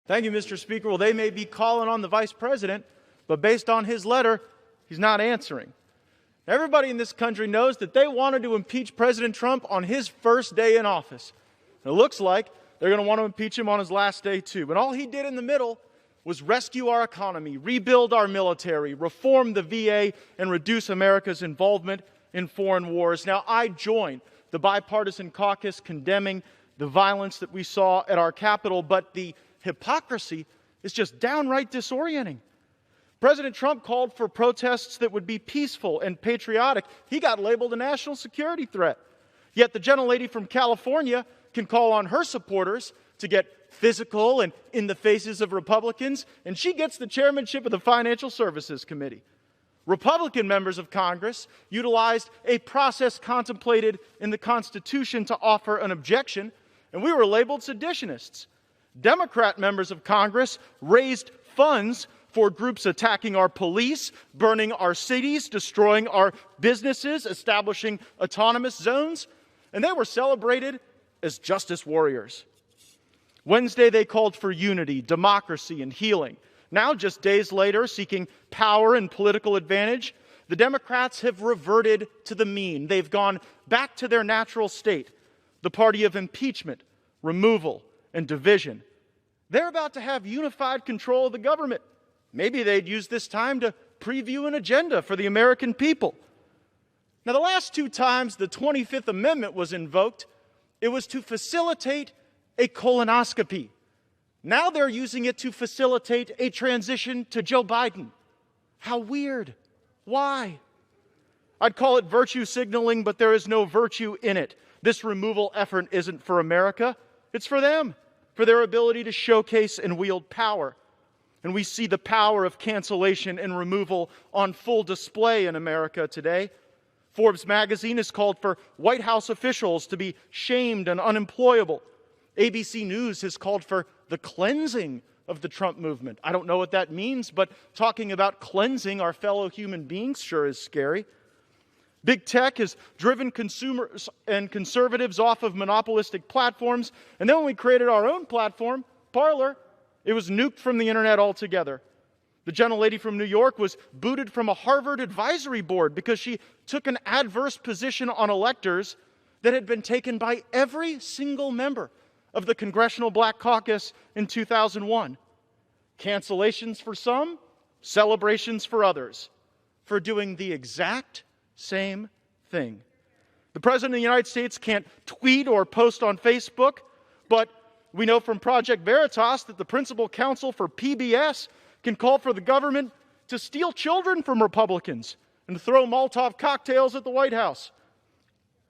Thank you, Mr. Speaker. Well, they may be calling on the vice president, but based on his letter, he's not answering. Everybody in this country knows that they wanted to impeach President Trump on his first day in office. And it looks like they're going to want to impeach him on his last day, too. And all he did in the middle was rescue our economy, rebuild our military, reform the VA, and reduce America's involvement in foreign wars. Now, I join the bipartisan caucus condemning the violence that we saw at our Capitol, but the hypocrisy is just downright disorienting. President Trump called for protests that would be peaceful and patriotic. He got labeled a national security threat. Yet the gentlelady from California can call on her supporters to get physical and in the faces of Republicans, and she gets the chairmanship of the Financial Services Committee. Republican members of Congress utilized a process contemplated in the Constitution to offer an objection, and we were labeled seditionists. Democrat members of Congress raised funds for groups attacking our police, burning our cities, destroying our businesses, establishing autonomous zones, and they were celebrated as justice warriors. Wednesday, they called for unity, democracy, and healing. Now, just days later, seeking power and political advantage, the Democrats have reverted to the mean. They've gone back to their natural state, the party of impeachment, removal, and division. They're about to have unified control of the government. Maybe they'd use this time to preview an agenda for the American people. Now, the last two times the 25th Amendment was invoked, it was to facilitate a colonoscopy. Now they're using it to facilitate a transition to Joe Biden. How weird. Why? I'd call it virtue signaling, but there is no virtue in it. This removal effort isn't for America. It's for them, for their ability to showcase and wield power. And we see the power of cancellation and removal on full display in America today. Forbes magazine has called for White House officials to be shamed and unemployable. ABC News has called for the cleansing of the Trump movement. I don't know what that means, but talking about cleansing our fellow human beings sure is scary. Big tech has driven consumers and conservatives off of monopolistic platforms. And then when we created our own platform, Parler, it was nuked from the internet altogether. The gentlelady from New York was booted from a Harvard advisory board because she took an adverse position on electors that had been taken by every single member of the Congressional Black Caucus in 2001. Cancellations for some, celebrations for others, for doing the exact same thing. The President of the United States can't tweet or post on Facebook, but we know from Project Veritas that the principal counsel for PBS can call for the government to steal children from Republicans and throw Molotov cocktails at the White House.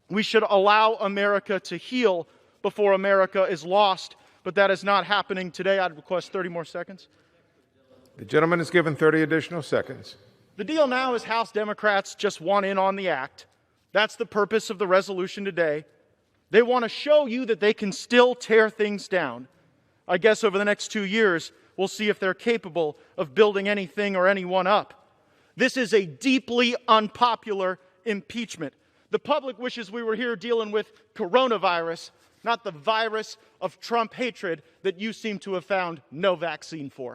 We should allow America to heal before America is lost, but that is not happening today. I'd request 30 more seconds. The gentleman is given 30 additional seconds. The deal now is House Democrats just want in on the act. That's the purpose of the resolution today. They want to show you that they can still tear things down. I guess over the next 2 years, we'll see if they're capable of building anything or anyone up. This is a deeply unpopular impeachment. The public wishes we were here dealing with coronavirus, not the virus of Trump hatred that you seem to have found no vaccine for.